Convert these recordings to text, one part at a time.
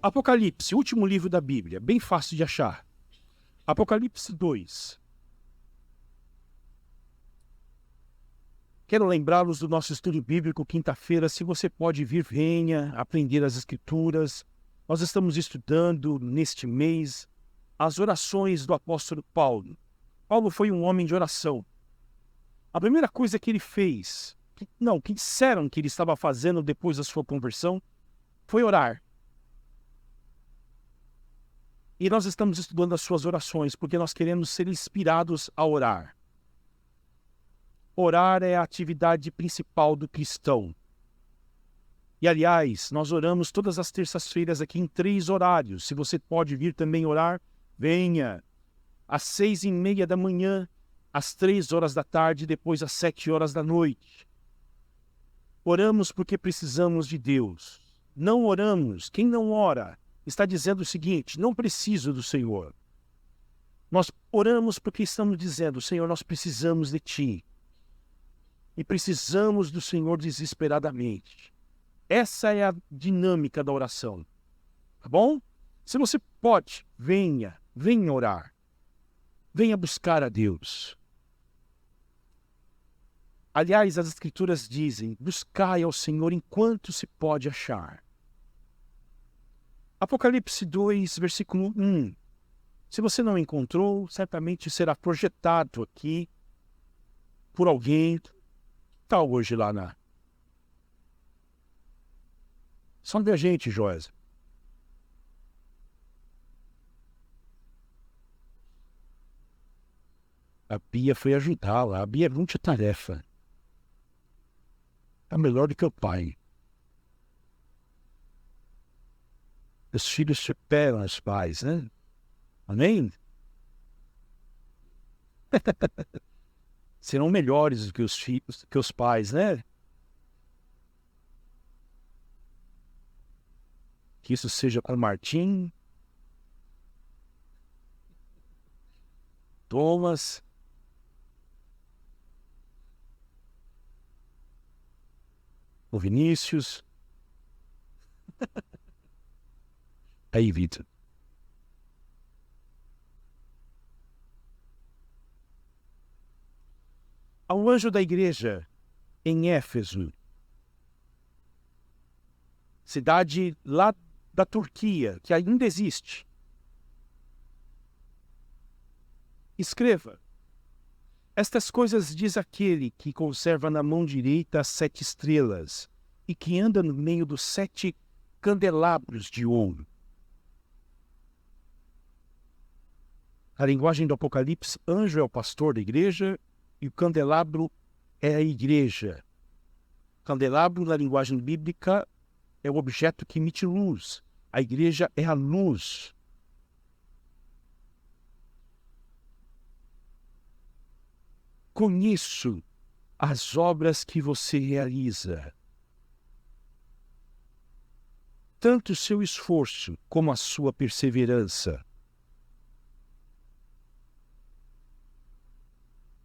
Apocalipse, último livro da Bíblia, bem fácil de achar. Apocalipse 2. Quero lembrá-los do nosso estudo bíblico, quinta-feira. Se você pode vir, venha aprender as Escrituras. Nós estamos estudando neste mês as orações do apóstolo Paulo. Paulo foi um homem de oração. A primeira coisa que ele fez, que disseram que ele estava fazendo depois da sua conversão, foi orar. E nós estamos estudando as suas orações, porque nós queremos ser inspirados a orar. Orar é a atividade principal do cristão. E, aliás, nós oramos todas as terças-feiras aqui em 3 horários. Se você pode vir também orar, venha. Às 6:30 da manhã, às 3 horas da tarde, depois às 7 horas da noite. Oramos porque precisamos de Deus. Não oramos. Quem não ora está dizendo o seguinte: não preciso do Senhor. Nós oramos porque estamos dizendo: Senhor, nós precisamos de Ti. E precisamos do Senhor desesperadamente. Essa é a dinâmica da oração. Tá bom? Se você pode, venha orar. Venha buscar a Deus. Aliás, as Escrituras dizem: buscai ao Senhor enquanto se pode achar. Apocalipse 2, versículo 1. Se você não encontrou, certamente será projetado aqui por alguém. Está hoje lá na... Sonde a gente, Joyce. A Bia foi ajudá-la. A Bia é multitarefa. É melhor do que o pai. Os filhos superam os pais, né? Amém? Serão melhores do que os filhos, que os pais, né? Que isso seja com Martim, Thomas, o Vinícius. Aí, Vitor. Ao anjo da igreja em Éfeso, cidade lá da Turquia, que ainda existe, escreva: estas coisas diz aquele que conserva na mão direita as 7 estrelas e que anda no meio dos 7 candelabros de ouro. A linguagem do Apocalipse, anjo é o pastor da igreja e o candelabro é a igreja. Candelabro, na linguagem bíblica, é o objeto que emite luz. A igreja é a luz. Conheço as obras que você realiza. Tanto o seu esforço como a sua perseverança.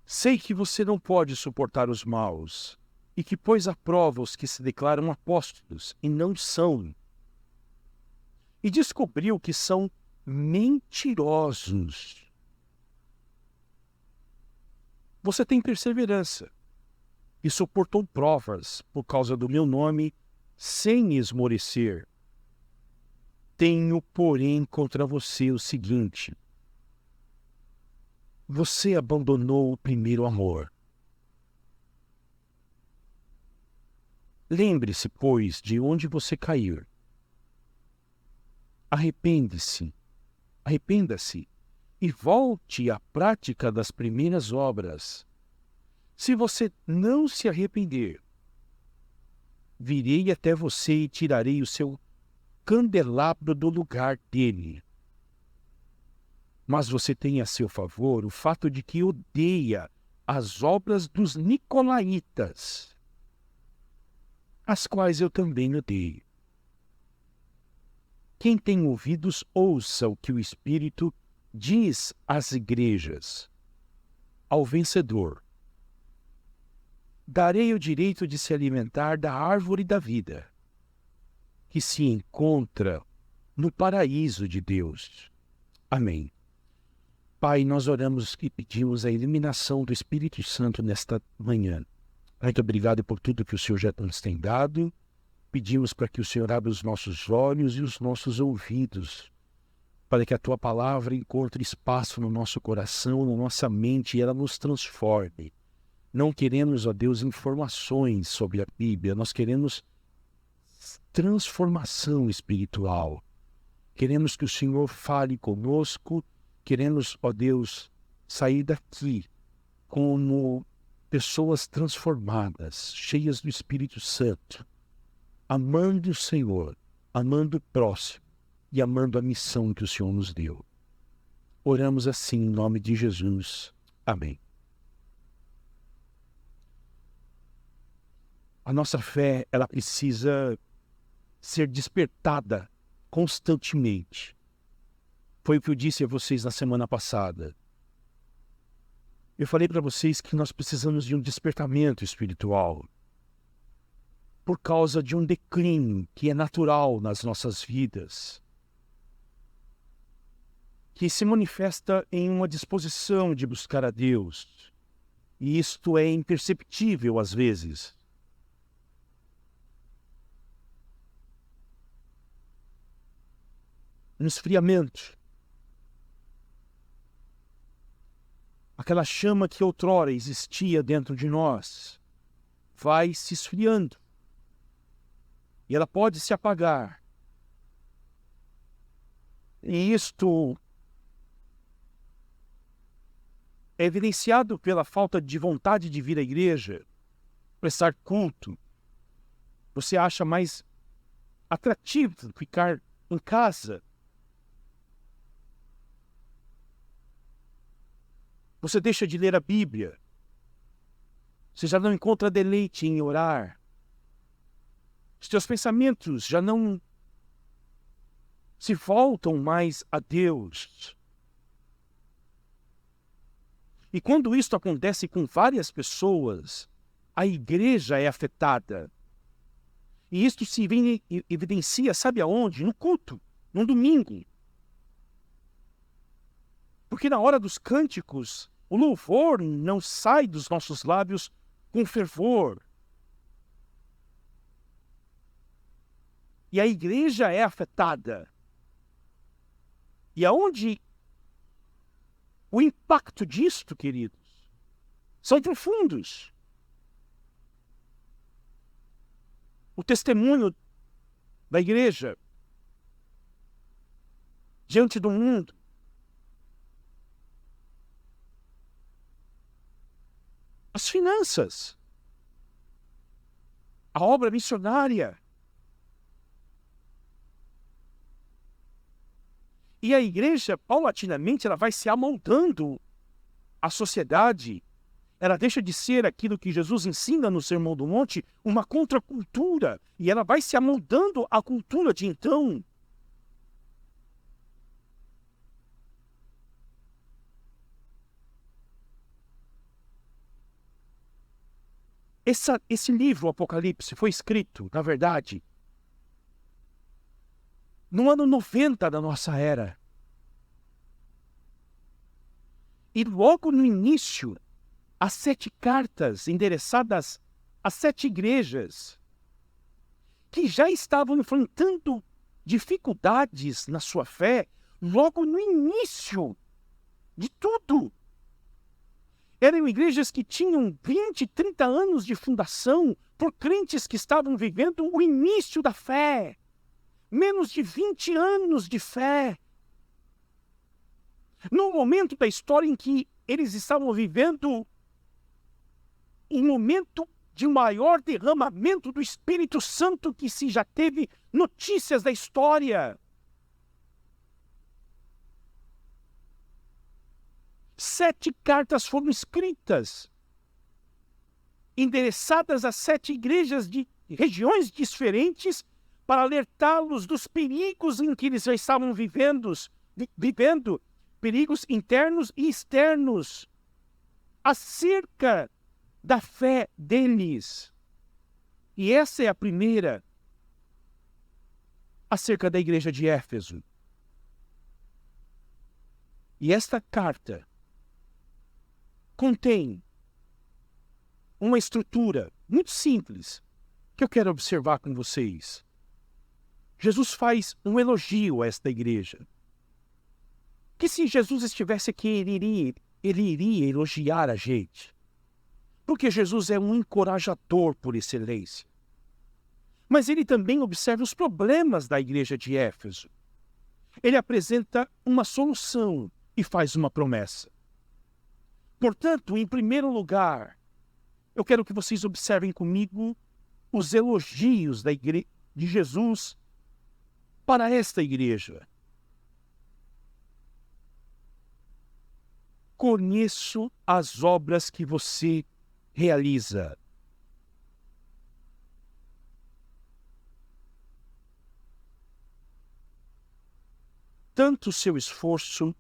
Sei que você não pode suportar os maus, e que pôs à prova os que se declaram apóstolos e não são. E descobriu que são mentirosos. Você tem perseverança e suportou provas por causa do meu nome sem esmorecer. Tenho, porém, contra você o seguinte: você abandonou o primeiro amor. Lembre-se, pois, de onde você caiu. Arrependa-se e volte à prática das primeiras obras. Se você não se arrepender, virei até você e tirarei o seu candelabro do lugar dele. Mas você tem a seu favor o fato de que odeia as obras dos nicolaítas, as quais eu também odeio. Quem tem ouvidos, ouça o que o Espírito diz às igrejas. Ao vencedor, darei o direito de se alimentar da árvore da vida, que se encontra no paraíso de Deus. Amém. Pai, nós oramos e pedimos a iluminação do Espírito Santo nesta manhã. Muito obrigado por tudo que o Senhor já nos tem dado. Pedimos para que o Senhor abra os nossos olhos e os nossos ouvidos, para que a Tua palavra encontre espaço no nosso coração, na nossa mente, e ela nos transforme. Não queremos, ó Deus, informações sobre a Bíblia, nós queremos transformação espiritual. Queremos que o Senhor fale conosco, queremos, ó Deus, sair daqui como pessoas transformadas, cheias do Espírito Santo, amando o Senhor, amando o próximo e amando a missão que o Senhor nos deu. Oramos assim em nome de Jesus. Amém. A nossa fé, ela precisa ser despertada constantemente. Foi o que eu disse a vocês na semana passada. Eu falei para vocês que nós precisamos de um despertamento espiritual por causa de um declínio que é natural nas nossas vidas, que se manifesta em uma disposição de buscar a Deus, e isto é imperceptível às vezes. Um esfriamento. Aquela chama que outrora existia dentro de nós vai se esfriando. E ela pode se apagar. E isto é evidenciado pela falta de vontade de vir à igreja, prestar culto. Você acha mais atrativo ficar em casa. Você deixa de ler a Bíblia. Você já não encontra deleite em orar. Os teus pensamentos já não se voltam mais a Deus. E quando isso acontece com várias pessoas, a igreja é afetada. E isso se evidencia, sabe aonde? No culto, no domingo. Porque na hora dos cânticos, o louvor não sai dos nossos lábios com fervor. E a igreja é afetada. E aonde o impacto disto, queridos, são profundos. O testemunho da igreja diante do mundo. As finanças. A obra missionária. E a igreja, paulatinamente, ela vai se amoldando à sociedade. Ela deixa de ser aquilo que Jesus ensina no Sermão do Monte, uma contracultura. E ela vai se amoldando à cultura de então. Esse livro, o Apocalipse, foi escrito, na verdade, no ano 90 da nossa era. E logo no início, as 7 cartas endereçadas às 7 igrejas que já estavam enfrentando dificuldades na sua fé, logo no início de tudo. Eram igrejas que tinham 20, 30 anos de fundação por crentes que estavam vivendo o início da fé. Menos de 20 anos de fé. No momento da história em que eles estavam vivendo um momento de maior derramamento do Espírito Santo que se já teve notícias da história. 7 cartas foram escritas, endereçadas a 7 igrejas de regiões diferentes, para alertá-los dos perigos em que eles já estavam vivendo, perigos internos e externos, acerca da fé deles. E essa é a primeira acerca da igreja de Éfeso. E esta carta contém uma estrutura muito simples que eu quero observar com vocês. Jesus faz um elogio a esta igreja. Que se Jesus estivesse aqui, ele iria elogiar a gente. Porque Jesus é um encorajador por excelência. Mas ele também observa os problemas da igreja de Éfeso. Ele apresenta uma solução e faz uma promessa. Portanto, em primeiro lugar, eu quero que vocês observem comigo os elogios de Jesus para esta igreja. Conheço as obras que você realiza. Tanto o seu esforço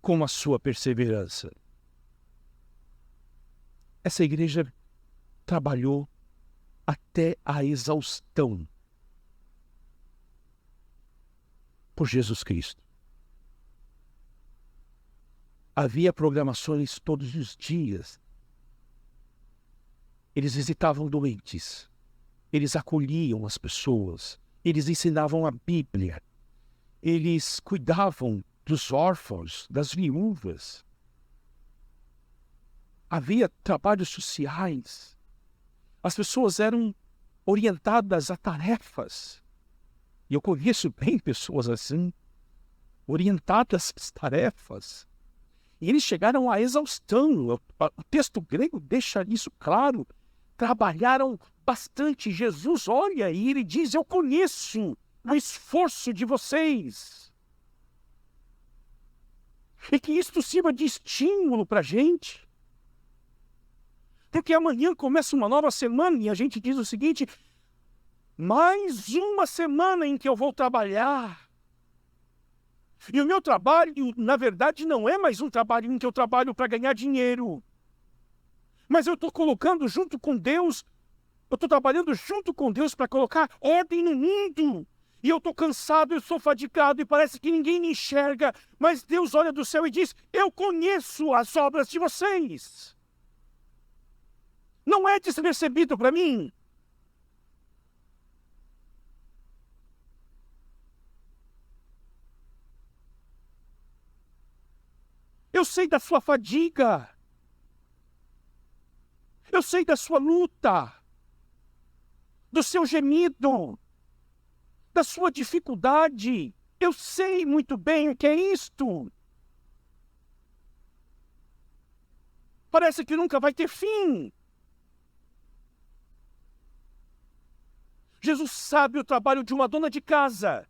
como a sua perseverança. Essa igreja trabalhou até a exaustão por Jesus Cristo. Havia programações todos os dias. Eles visitavam doentes. Eles acolhiam as pessoas. Eles ensinavam a Bíblia. Eles cuidavam dos órfãos, das viúvas. Havia trabalhos sociais. As pessoas eram orientadas a tarefas. E eu conheço bem pessoas assim, orientadas às tarefas. E eles chegaram à exaustão. O texto grego deixa isso claro. Trabalharam bastante. Jesus olha e ele diz: eu conheço o esforço de vocês. E que isto sirva de estímulo para a gente. Porque amanhã começa uma nova semana e a gente diz o seguinte: mais uma semana em que eu vou trabalhar. E o meu trabalho, na verdade, não é mais um trabalho em que eu trabalho para ganhar dinheiro. Mas eu estou colocando junto com Deus, eu estou trabalhando junto com Deus para colocar ordem no mundo. E eu estou cansado, eu sou fadigado e parece que ninguém me enxerga. Mas Deus olha do céu e diz: eu conheço as obras de vocês. Não é despercebido para mim. Eu sei da sua fadiga. Eu sei da sua luta, do seu gemido, da sua dificuldade. Eu sei muito bem o que é isto. Parece que nunca vai ter fim. Jesus sabe o trabalho de uma dona de casa.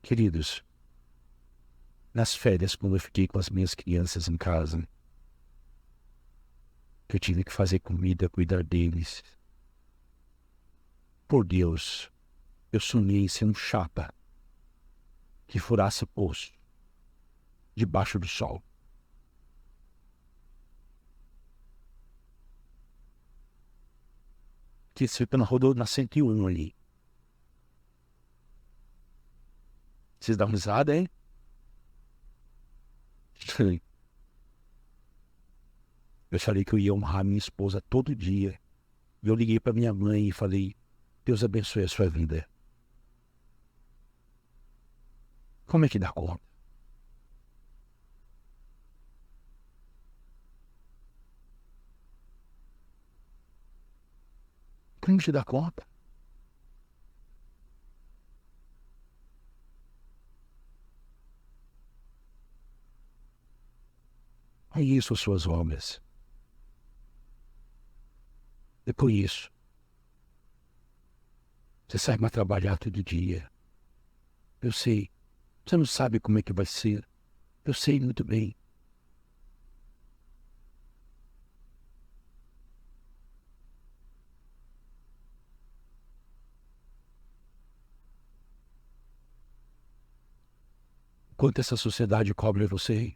Queridos, nas férias, quando eu fiquei com as minhas crianças em casa, que eu tive que fazer comida, cuidar deles. Por Deus, eu sonhei em ser um chapa que furasse poço debaixo do sol. Que isso fica na 101 ali. Vocês dão risada, hein? Eu falei que eu ia honrar minha esposa todo dia. E eu liguei para minha mãe e falei: Deus abençoe a sua vida. Como é que dá conta? Como se dá conta? É isso as suas obras. É por isso. Você sai para trabalhar todo dia. Eu sei. Você não sabe como é que vai ser. Eu sei muito bem. Quanto essa sociedade cobra você.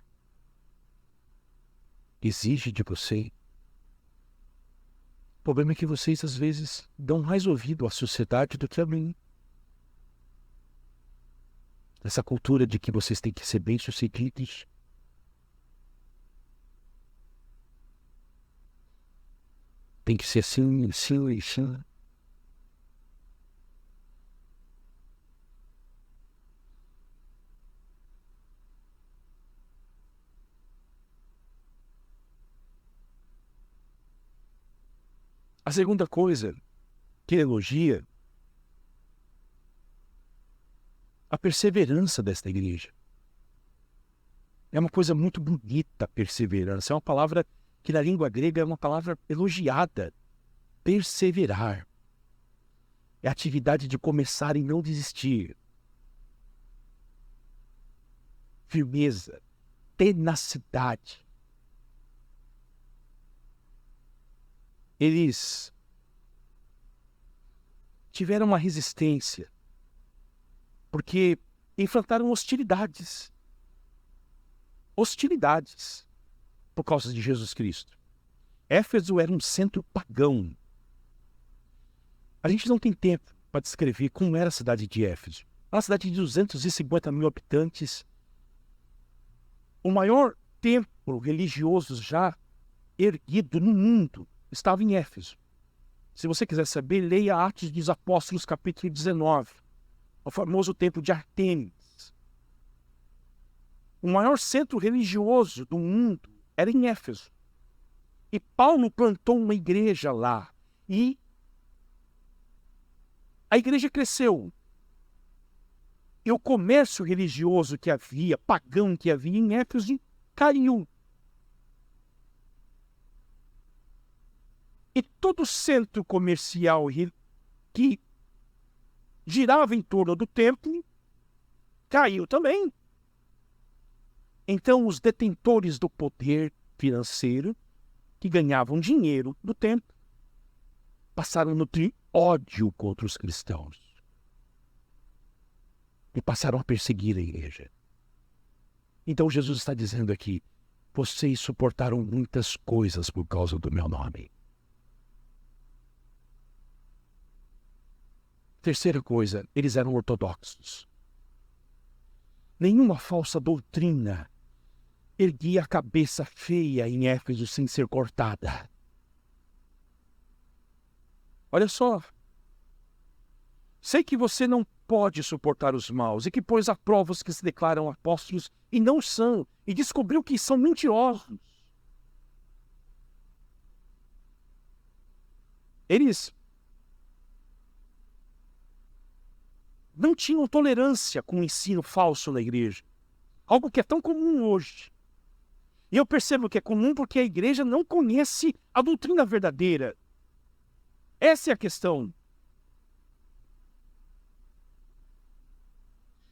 exige de você. O problema é que vocês, às vezes, dão mais ouvido à sociedade do que a mim. Essa cultura de que vocês têm que ser bem-sucedidos. Tem que ser assim, assim, assim. A segunda coisa que ele elogia, a perseverança desta igreja. É uma coisa muito bonita, perseverança. É uma palavra que na língua grega é uma palavra elogiada. Perseverar. É a atividade de começar e não desistir. Firmeza, tenacidade. Eles tiveram uma resistência, porque enfrentaram hostilidades. Hostilidades por causa de Jesus Cristo. Éfeso era um centro pagão. A gente não tem tempo para descrever como era a cidade de Éfeso. Uma cidade de 250 mil habitantes. O maior templo religioso já erguido no mundo estava em Éfeso. Se você quiser saber, leia Atos dos Apóstolos, capítulo 19. O famoso templo de Artemis. O maior centro religioso do mundo era em Éfeso. E Paulo plantou uma igreja lá. E a igreja cresceu. E o comércio religioso que havia, pagão que havia em Éfeso, caiu. E todo centro comercial que girava em torno do templo caiu também. Então, os detentores do poder financeiro, que ganhavam dinheiro do templo, passaram a nutrir ódio contra os cristãos. E passaram a perseguir a igreja. Então, Jesus está dizendo aqui, vocês suportaram muitas coisas por causa do meu nome. Terceira coisa, eles eram ortodoxos. Nenhuma falsa doutrina erguia a cabeça feia em Éfeso sem ser cortada. Olha só. Sei que você não pode suportar os maus e que pôs à prova os que se declaram apóstolos e não são, e descobriu que são mentirosos. Eles não tinham tolerância com o ensino falso na igreja. Algo que é tão comum hoje. E eu percebo que é comum porque a igreja não conhece a doutrina verdadeira. Essa é a questão.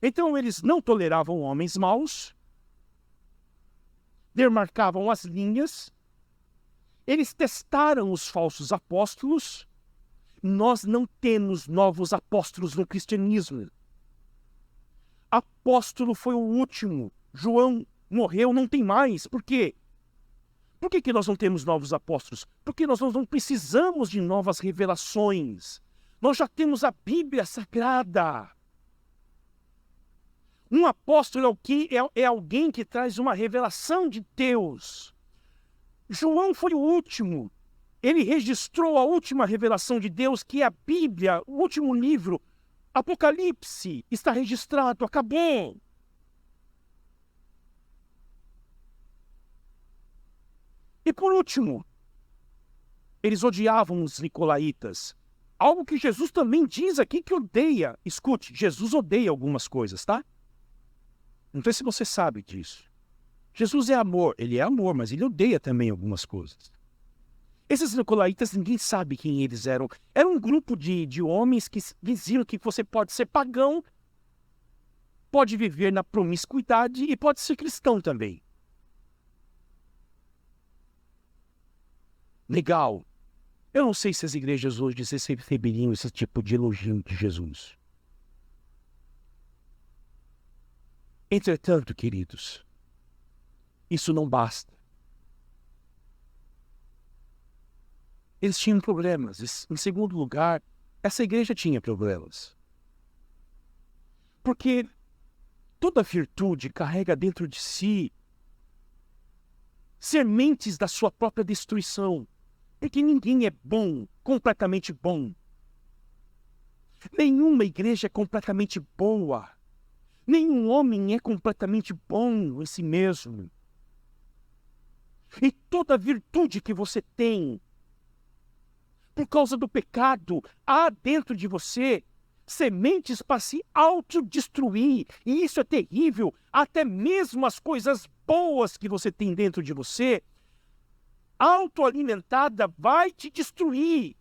Então eles não toleravam homens maus, demarcavam as linhas, eles testaram os falsos apóstolos. Nós não temos novos apóstolos no cristianismo. Apóstolo foi o último. João morreu, não tem mais. Por quê? Por que nós não temos novos apóstolos? Porque nós não precisamos de novas revelações. Nós já temos a Bíblia Sagrada. Um apóstolo é alguém que traz uma revelação de Deus. João foi o último. Ele registrou a última revelação de Deus, que é a Bíblia, o último livro. Apocalipse está registrado, acabou. E por último, eles odiavam os nicolaítas. Algo que Jesus também diz aqui que odeia. Escute, Jesus odeia algumas coisas, tá? Não sei se você sabe disso. Jesus é amor, ele é amor, mas ele odeia também algumas coisas. Esses nicolaítas, ninguém sabe quem eles eram. Era um grupo de homens que diziam que você pode ser pagão, pode viver na promiscuidade e pode ser cristão também. Legal. Eu não sei se as igrejas hoje receberiam esse tipo de elogio de Jesus. Entretanto, queridos, isso não basta. Eles tinham problemas. Em segundo lugar, essa igreja tinha problemas. Porque toda virtude carrega dentro de si sementes da sua própria destruição. Porque ninguém é bom, completamente bom. Nenhuma igreja é completamente boa. Nenhum homem é completamente bom em si mesmo. E toda virtude que você tem, por causa do pecado, há dentro de você sementes para se autodestruir. E isso é terrível. Até mesmo as coisas boas que você tem dentro de você, autoalimentada, vai te destruir.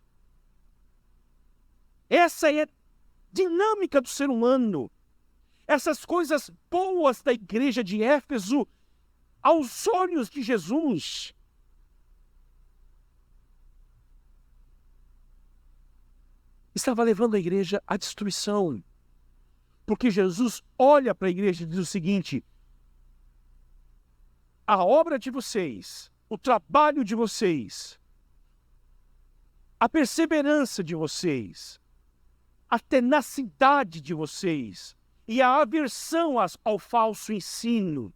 Essa é a dinâmica do ser humano. Essas coisas boas da igreja de Éfeso, aos olhos de Jesus, estava levando a igreja à destruição. Porque Jesus olha para a igreja e diz o seguinte: a obra de vocês, o trabalho de vocês, a perseverança de vocês, a tenacidade de vocês e a aversão ao falso ensino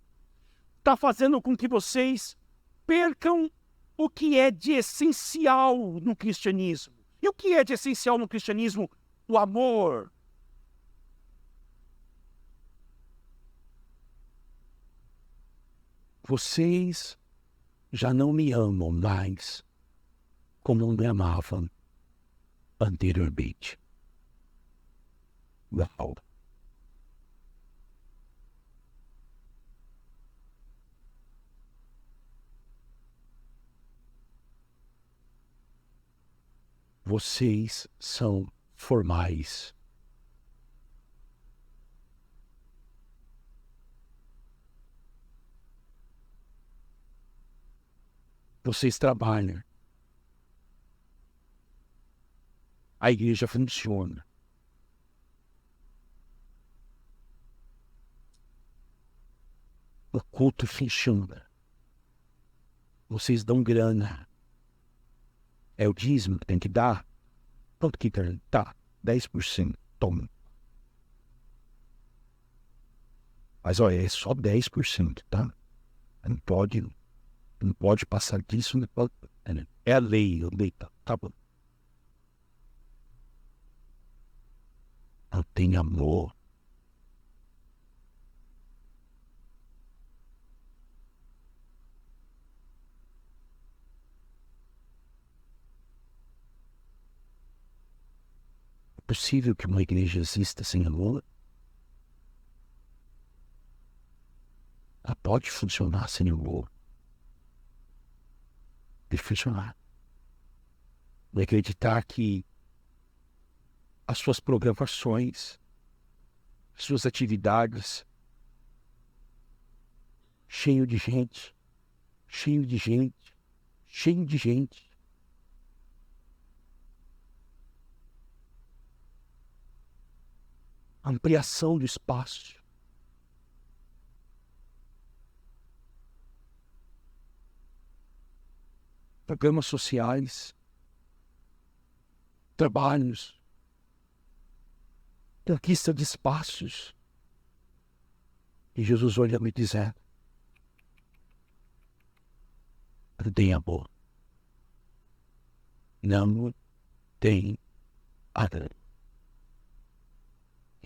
está fazendo com que vocês percam o que é de essencial no cristianismo. E o que é de essencial no cristianismo? O amor. Vocês já não me amam mais como me amavam anteriormente. Uau! Vocês são formais. Vocês trabalham. A igreja funciona. O culto funciona. Vocês dão grana. É o dízimo que tem que dar. Quanto que tem? Tá, 10%. Toma. Mas olha, é só 10%, tá? Não pode passar disso. Não pode, é a lei, tá bom. Não tem amor. É possível que uma igreja exista sem amor? Ela pode funcionar sem amor. Deve funcionar. E acreditar que as suas programações, suas atividades, cheio de gente, cheio de gente, cheio de gente. Ampliação do espaço. Programas sociais, trabalhos, conquista de espaços. E Jesus olha me dizendo: não tem amor. Não tem amor.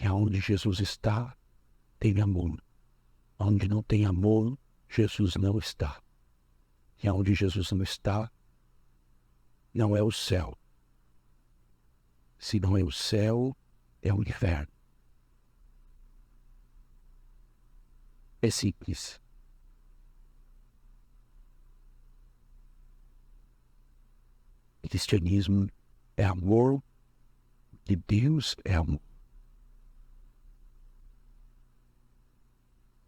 E aonde Jesus está, tem amor. Onde não tem amor, Jesus não está. E aonde Jesus não está, não é o céu. Se não é o céu, é o inferno. É simples. Cristianismo é amor, e Deus é amor.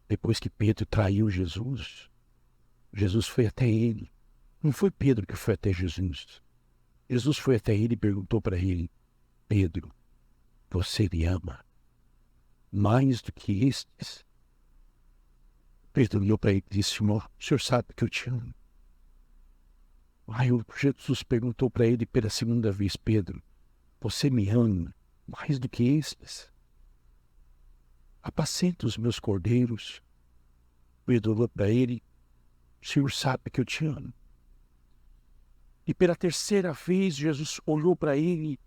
Depois que Pedro traiu Jesus, Jesus foi até ele. Não foi Pedro que foi até Jesus. Jesus foi até ele e perguntou para ele: Pedro, você me ama mais do que estes? Pedro olhou para ele e disse: o senhor sabe que eu te amo. Aí Jesus perguntou para ele pela segunda vez: Pedro, você me ama mais do que estes? Apacenta os meus cordeiros. Pedro olhou para ele: o Senhor sabe que eu te amo. E pela terceira vez Jesus olhou para ele,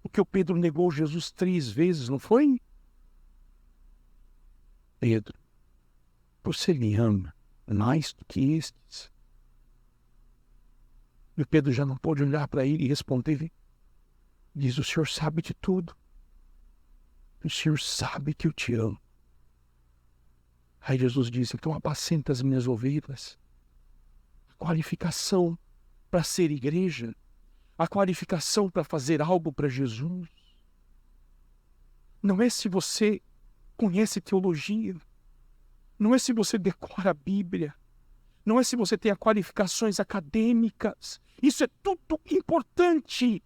porque o Pedro negou Jesus 3 vezes, não foi? Pedro, você me ama mais do que estes? E o Pedro já não pôde olhar para ele e responder. Diz: o Senhor sabe de tudo. O Senhor sabe que eu te amo. Aí Jesus disse: então apacenta as minhas ovelhas. A qualificação para ser igreja, a qualificação para fazer algo para Jesus, não é se você conhece teologia, não é se você decora a Bíblia, não é se você tem qualificações acadêmicas. Isso é tudo importante.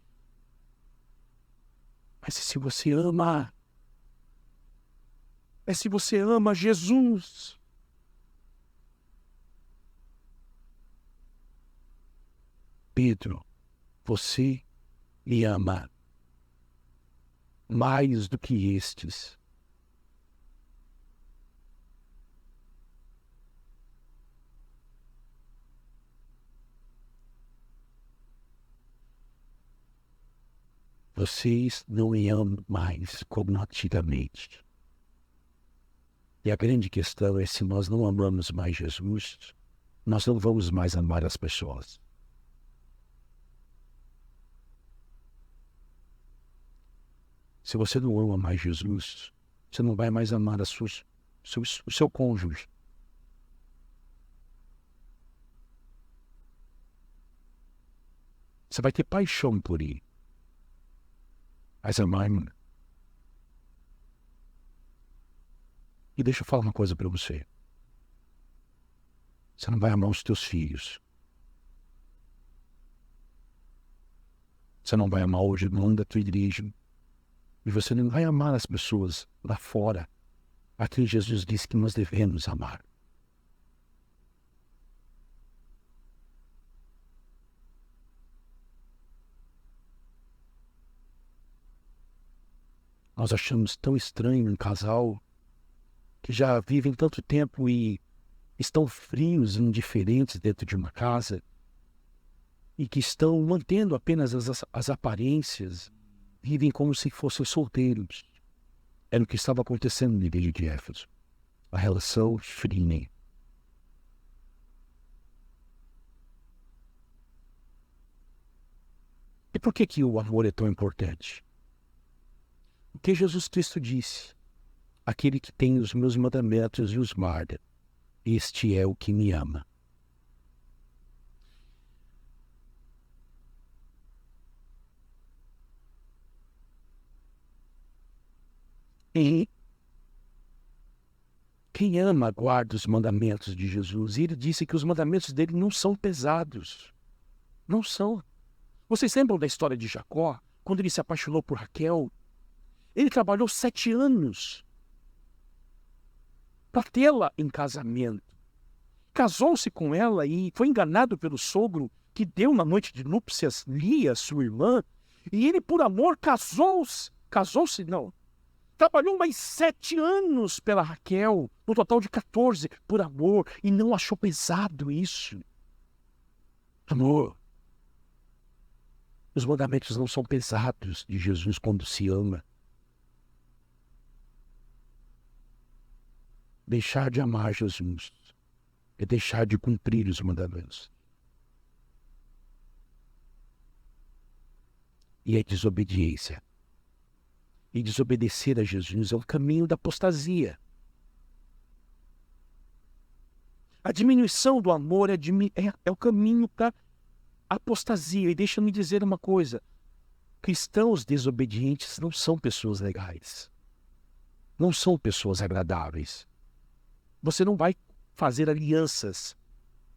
Mas se você ama, é se você ama Jesus. Pedro, você me ama mais do que estes. Vocês não me amam mais como antigamente. E a grande questão é: se nós não amamos mais Jesus, nós não vamos mais amar as pessoas. Se você não ama mais Jesus, você não vai mais amar o seu cônjuge. Você vai ter paixão por ele. Mas amar... E deixa eu falar uma coisa para você. Você não vai amar os teus filhos. Você não vai amar o irmão da tua igreja. E você não vai amar as pessoas lá fora, a quem Jesus disse que nós devemos amar. Nós achamos tão estranho um casal que já vivem tanto tempo e estão frios e indiferentes dentro de uma casa e que estão mantendo apenas as aparências, vivem como se fossem solteiros. Era o que estava acontecendo na igreja de Éfeso. A relação fria. E por que o amor é tão importante? Porque Jesus Cristo disse: aquele que tem os meus mandamentos e os guarda, este é o que me ama. E quem ama guarda os mandamentos de Jesus. E ele disse que os mandamentos dele não são pesados. Não são. Vocês lembram da história de Jacó? Quando ele se apaixonou por Raquel? Ele trabalhou 7 anos para tê-la em casamento. Casou-se com ela e foi enganado pelo sogro que deu na noite de núpcias Lia, sua irmã. E ele, por amor, casou-se. Casou-se, não. Trabalhou mais 7 anos pela Raquel, no total de 14, por amor, e não achou pesado isso. Amor. Os mandamentos não são pesados de Jesus quando se ama. Deixar de amar Jesus é deixar de cumprir os mandamentos. E é desobediência. E desobedecer a Jesus é o caminho da apostasia. A diminuição do amor é o caminho para a apostasia. E deixa-me dizer uma coisa: cristãos desobedientes não são pessoas legais. Não são pessoas agradáveis. Você não vai fazer alianças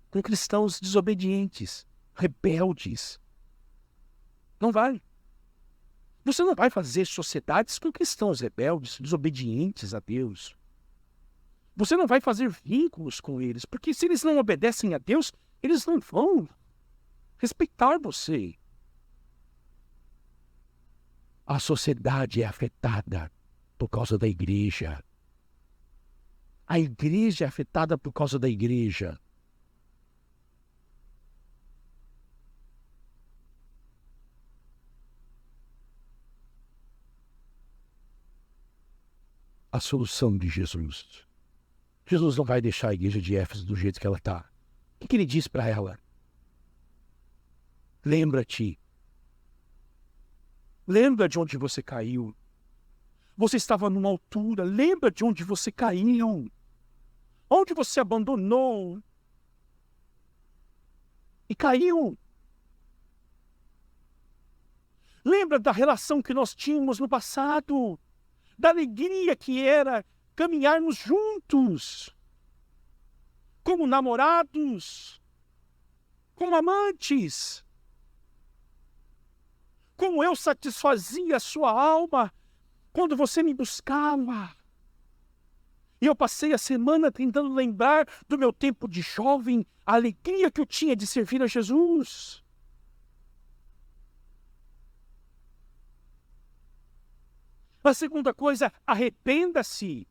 com cristãos desobedientes, rebeldes. Não vai. Você não vai fazer sociedades com cristãos rebeldes, desobedientes a Deus. Você não vai fazer vínculos com eles, porque se eles não obedecem a Deus, eles não vão. respeitar você. A sociedade é afetada por causa da igreja. A igreja é afetada por causa da igreja. A solução de Jesus. Jesus não vai deixar a igreja de Éfeso do jeito que ela está. O que ele diz para ela? Lembra-te. Lembra de onde você caiu. Você estava numa altura. Lembra de onde você caiu. Onde você abandonou. E caiu. Lembra da relação que nós tínhamos no passado. Da alegria que era caminharmos juntos. Como namorados. Como amantes. Como eu satisfazia a sua alma quando você me buscava. E eu passei a semana tentando lembrar do meu tempo de jovem, a alegria que eu tinha de servir a Jesus. A segunda coisa, arrependa-se.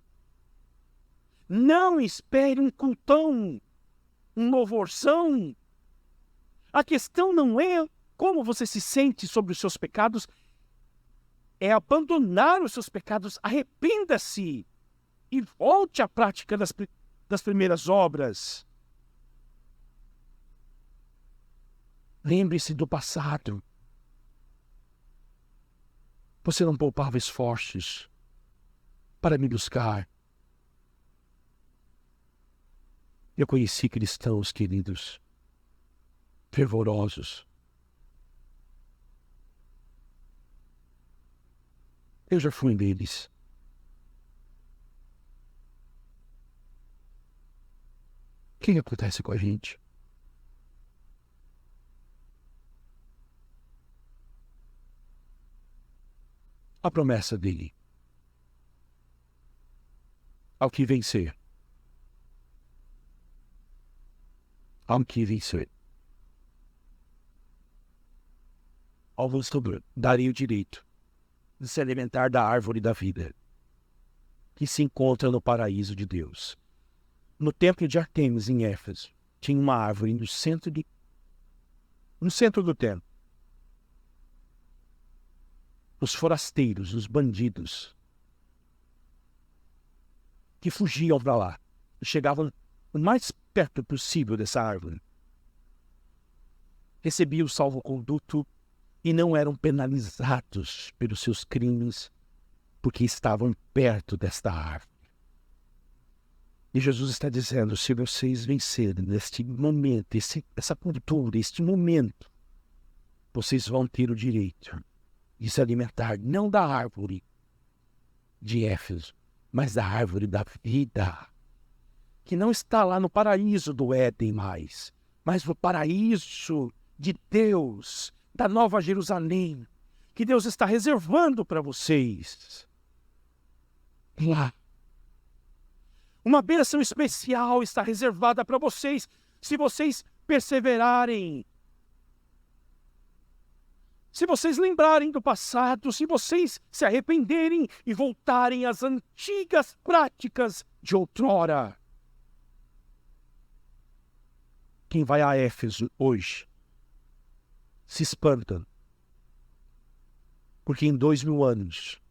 Não espere um cultão, um louvorzão. A questão não é como você se sente sobre os seus pecados, é abandonar os seus pecados. Arrependa-se e volte à prática das primeiras obras. Lembre-se do passado. Você não poupava esforços para me buscar. Eu conheci cristãos, queridos, fervorosos. Eu já fui um deles. O que acontece com a gente? A promessa dele. Ao que vencer. Ao que vencer. Ao vencedor darei o direito de se alimentar da árvore da vida, que se encontra no paraíso de Deus. No templo de Artemis, em Éfeso, tinha uma árvore no centro do templo. Os forasteiros, os bandidos, que fugiam para lá, chegavam o mais perto possível dessa árvore, recebiam o salvo-conduto e não eram penalizados pelos seus crimes, porque estavam perto desta árvore. E Jesus está dizendo, se vocês vencerem neste momento, essa cultura, este momento, vocês vão ter o direito de se alimentar não da árvore de Éfeso, mas da árvore da vida, que não está lá no paraíso do Éden mais, mas no paraíso de Deus, da Nova Jerusalém, que Deus está reservando para vocês. Lá. Uma bênção especial está reservada para vocês, se vocês perseverarem. Se vocês lembrarem do passado, se vocês se arrependerem e voltarem às antigas práticas de outrora. Quem vai a Éfeso hoje se espanta, porque em 2000 anos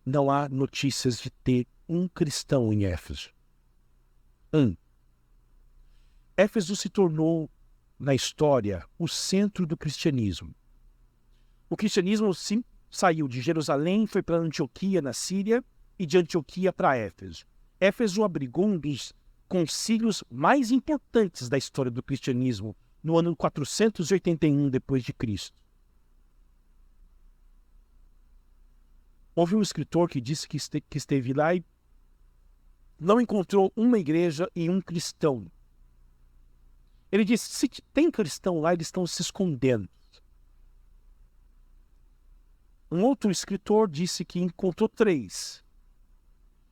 não há notícias de ter um cristão em Éfeso. Éfeso se tornou, na história, o centro do cristianismo. O cristianismo saiu de Jerusalém, foi para Antioquia, na Síria, e de Antioquia para Éfeso. Éfeso abrigou um dos concílios mais importantes da história do cristianismo, no ano 481 depois de Cristo. Houve um escritor que disse que esteve lá e não encontrou uma igreja e um cristão. Ele disse, se tem cristão lá, eles estão se escondendo. Um outro escritor disse que encontrou 3.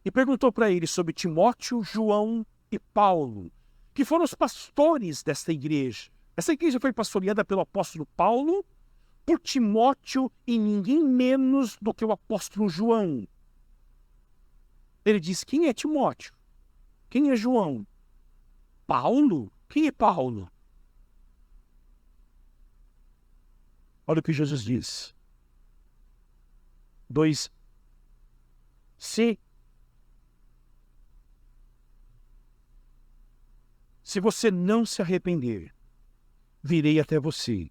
E perguntou para ele sobre Timóteo, João e Paulo, que foram os pastores desta igreja. Essa igreja foi pastoreada pelo apóstolo Paulo, por Timóteo e ninguém menos do que o apóstolo João. Ele diz: quem é Timóteo? Quem é João? Paulo? Quem é Paulo? Olha o que Jesus diz. 2. Se você não se arrepender, virei até você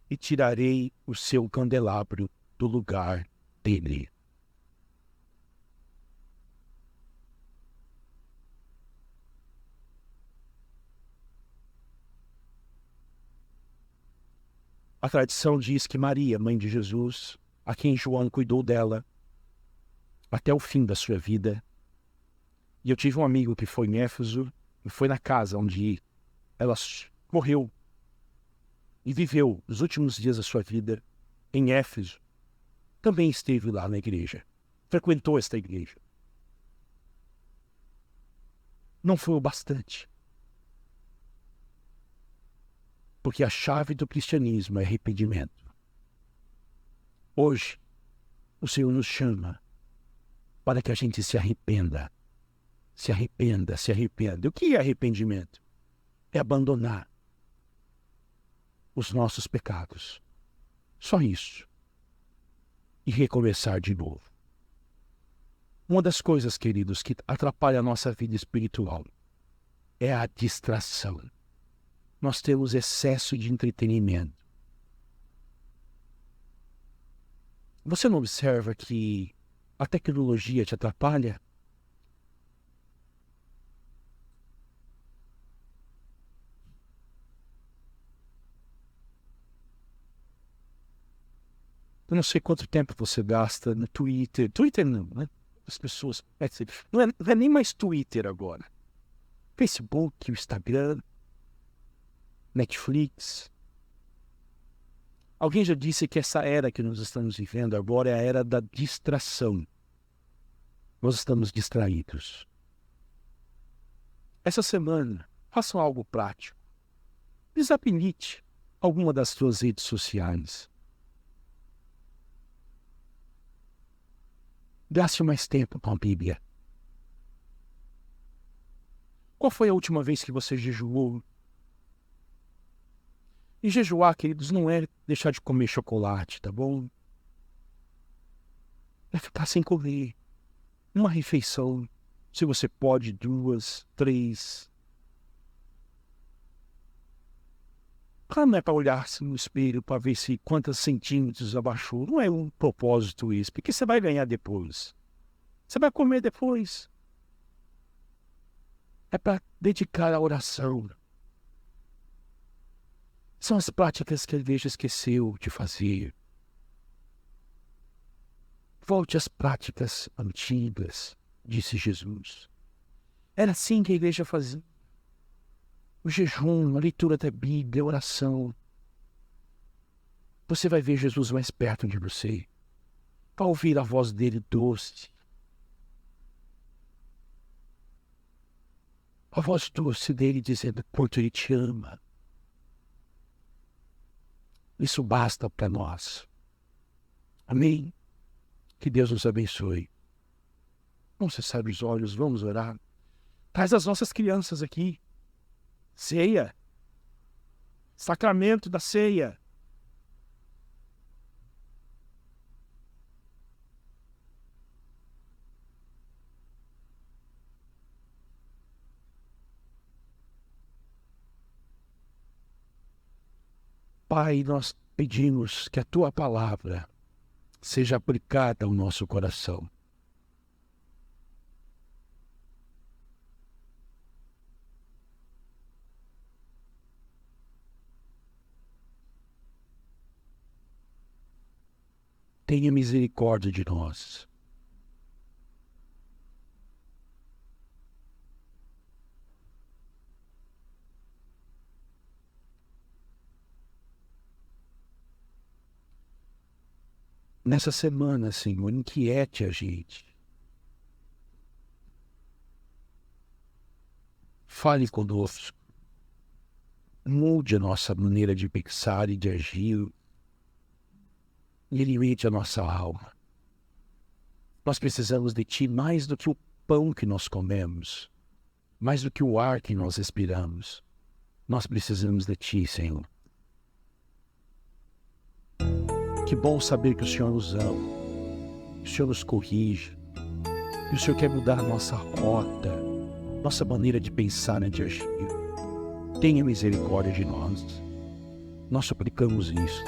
e tirarei o seu candelabro do lugar dele. A tradição diz que Maria, mãe de Jesus, a quem João cuidou dela até o fim da sua vida, e eu tive um amigo que foi em Éfeso e foi na casa onde ela morreu e viveu os últimos dias da sua vida em Éfeso, também esteve lá na igreja, frequentou esta igreja. Não foi o bastante. Porque a chave do cristianismo é arrependimento. Hoje, o Senhor nos chama para que a gente se arrependa. Se arrependa, se arrependa. O que é arrependimento? É abandonar os nossos pecados. Só isso. E recomeçar de novo. Uma das coisas, queridos, que atrapalha a nossa vida espiritual é a distração. Nós temos excesso de entretenimento. Você não observa que a tecnologia te atrapalha? Eu não sei quanto tempo você gasta no Twitter. Twitter não, né? As pessoas... Não é nem mais Twitter agora. Facebook, o Instagram, Netflix. Alguém já disse que essa era que nós estamos vivendo agora é a era da distração. Nós estamos distraídos. Essa semana, façam algo prático. Desabilite alguma das suas redes sociais. Gaste mais tempo com a Bíblia. Qual foi a última vez que você jejuou? E jejuar, queridos, não é deixar de comer chocolate, tá bom? É ficar sem comer. Uma refeição. Se você pode, 2, 3. Claro, não é para olhar-se no espelho para ver se quantos centímetros abaixou. Não é um propósito isso, porque você vai ganhar depois. Você vai comer depois. É para dedicar à oração. São as práticas que a igreja esqueceu de fazer. Volte às práticas antigas, disse Jesus. Era assim que a igreja fazia. O jejum, a leitura da Bíblia, a oração. Você vai ver Jesus mais perto de você. Vai ouvir a voz dele doce. A voz doce dele dizendo quanto ele te ama. Isso basta para nós. Amém? Que Deus nos abençoe. Vamos cessar os olhos, vamos orar. Traz as nossas crianças aqui. Ceia. Sacramento da ceia. Pai, nós pedimos que a Tua palavra seja aplicada ao nosso coração. Tenha misericórdia de nós. Nessa semana, Senhor, inquiete a gente. Fale conosco. Mude a nossa maneira de pensar e de agir. E alimente a nossa alma. Nós precisamos de Ti mais do que o pão que nós comemos, mais do que o ar que nós respiramos. Nós precisamos de Ti, Senhor. Que bom saber que o Senhor nos ama, que o Senhor nos corrige, que o Senhor quer mudar a nossa rota, nossa maneira de pensar e de agir. Tenha misericórdia de nós. Nós suplicamos isso.